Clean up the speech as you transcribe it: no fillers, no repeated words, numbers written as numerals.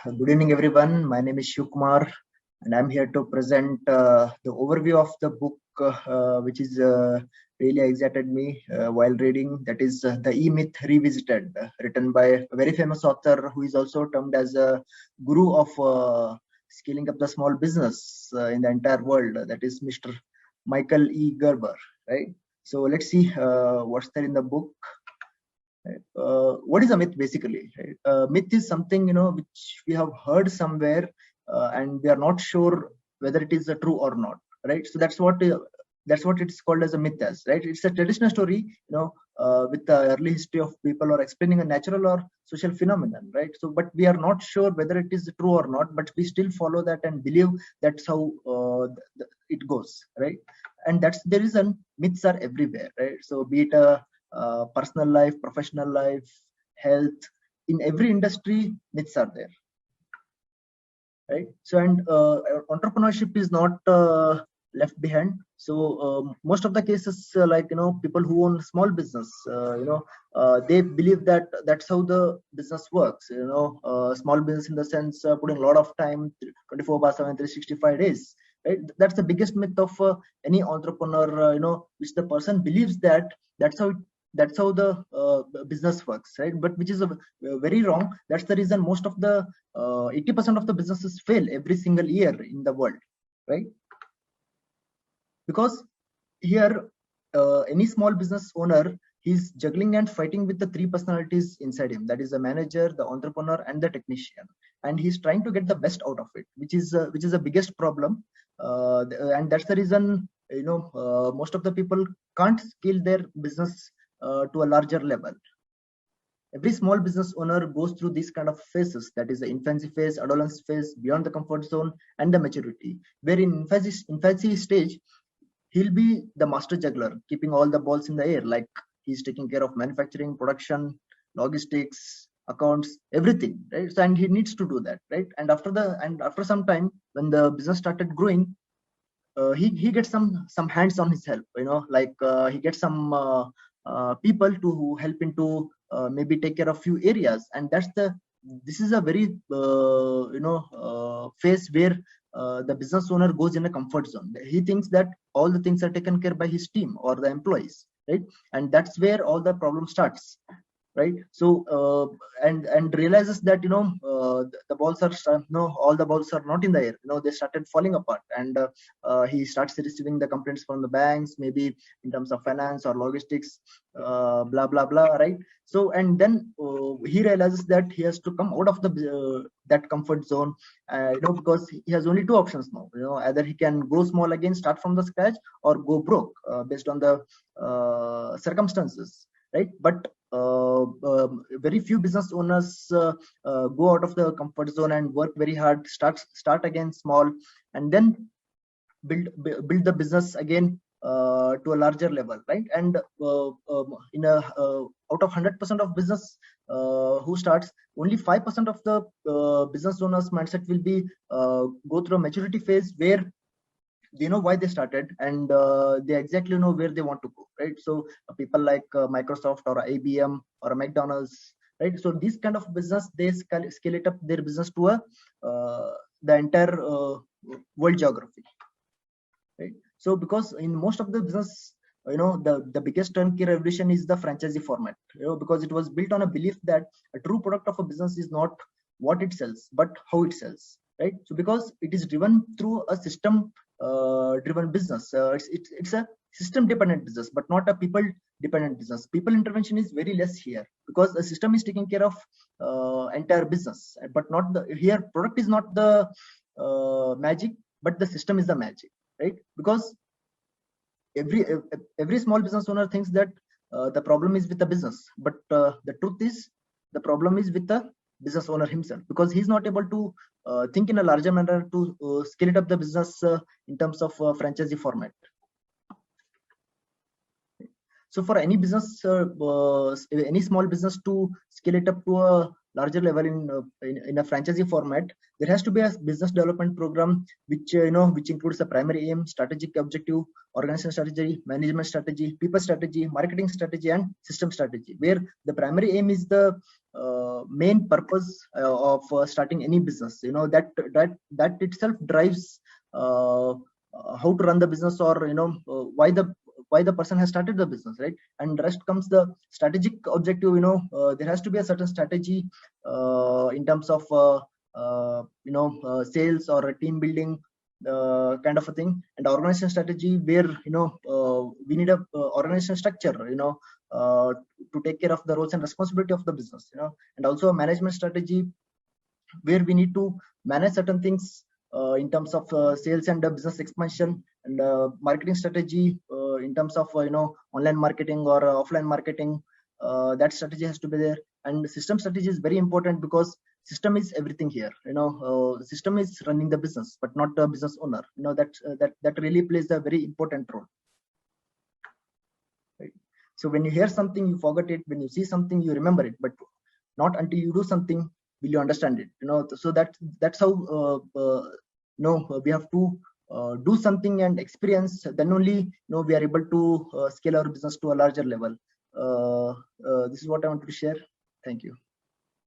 Good evening, everyone. My name is Shiv Kumar, and I'm here to present the overview of the book, which is really excited me while reading. That is The E-Myth Revisited, written by a very famous author who is also termed as a guru of scaling up the small business in the entire world. That is Mr. Michael E. Gerber, right? So let's see what's there in the book. What is a myth basically, right? Myth is something which we have heard somewhere, and we are not sure whether it is true or not, right? So that's what it's called as a myth as, right? It's a traditional story, with the early history of people or explaining a natural or social phenomenon, right? So but we are not sure whether it is true or not, but we still follow that and believe that's how it goes, right? And that's the reason myths are everywhere, right? So be it a personal life, professional life, health, in every industry, myths are there, right? So, and entrepreneurship is not left behind. So, most of the cases, people who own small business, they believe that that's how the business works. Small business in the sense putting a lot of time, 24/7, 365 days. Right? That's the biggest myth of any entrepreneur. Which the person believes that that's how the business works, right? But which is very wrong. That's the reason most of the 80% of the businesses fail every single year in the world, right? Because here any small business owner, he's juggling and fighting with the three personalities inside him, that is the manager, the entrepreneur, and the technician, and he's trying to get the best out of it, which is the biggest problem. And that's the reason most of the people can't scale their business to a larger level. Every small business owner goes through these kind of phases, that is the infancy phase, adolescence phase, beyond the comfort zone, and the maturity, where in infancy stage, he'll be the master juggler, keeping all the balls in the air, like he's taking care of manufacturing, production, logistics, accounts, everything, right? So, and he needs to do that, right? And after some time, when the business started growing, he gets some hands on his help, he gets some people to help him to maybe take care of few areas, and this is a very phase where the business owner goes in a comfort zone. He thinks that all the things are taken care by his team or the employees, right? And that's where all the problem starts, right? So and realizes that the balls are all the balls are not in the air, they started falling apart, and he starts receiving the complaints from the banks, maybe in terms of finance or logistics, blah blah blah, right? So and then he realizes that he has to come out of the that comfort zone, because he has only two options now. Either he can go small again, start from the scratch, or go broke, based on the circumstances, right? But very few business owners go out of the comfort zone and work very hard, start again small, and then build the business again to a larger level, right? And in a out of 100% of business who starts, only 5% of the business owners mindset will be go through a maturity phase where they know why they started, and they exactly know where they want to go, right? So people like Microsoft or IBM or McDonald's, right? So these kind of business, they scale it up their business to a the entire world geography, right? So because in most of the business, the biggest turnkey revolution is the franchisee format, because it was built on a belief that a true product of a business is not what it sells but how it sells, right? So because it is driven through a system driven business, it's a system dependent business, but not a people dependent business. People intervention is very less here, because the system is taking care of entire business, but not the here product is not the magic, but the system is the magic, right? Because every small business owner thinks that the problem is with the business, but the truth is the problem is with the business owner himself, because he's not able to think in a larger manner to scale it up the business in terms of franchisee format. So for any business, any small business to scale it up to a larger level in a franchisee format, there has to be a business development program which which includes the primary aim, strategic objective, organization strategy, management strategy, people strategy, marketing strategy, and system strategy. Where the primary aim is the main purpose of starting any business. That itself drives how to run the business, or why the person has started the business, right? And rest comes the strategic objective. There has to be a certain strategy in terms of sales or team building, kind of a thing, and organization strategy, where we need a organization structure to take care of the roles and responsibility of the business, and also a management strategy where we need to manage certain things in terms of sales and business expansion, and marketing strategy in terms of online marketing or offline marketing. That strategy has to be there. And system strategy is very important, because system is everything here. System is running the business, but not the business owner. That really plays a very important role. Right? So when you hear something, you forget it. When you see something, you remember it, but not until you do something will you understand it. So that's how we have to do something and experience. Then only we are able to scale our business to a larger level. This is what I want to share. Thank you.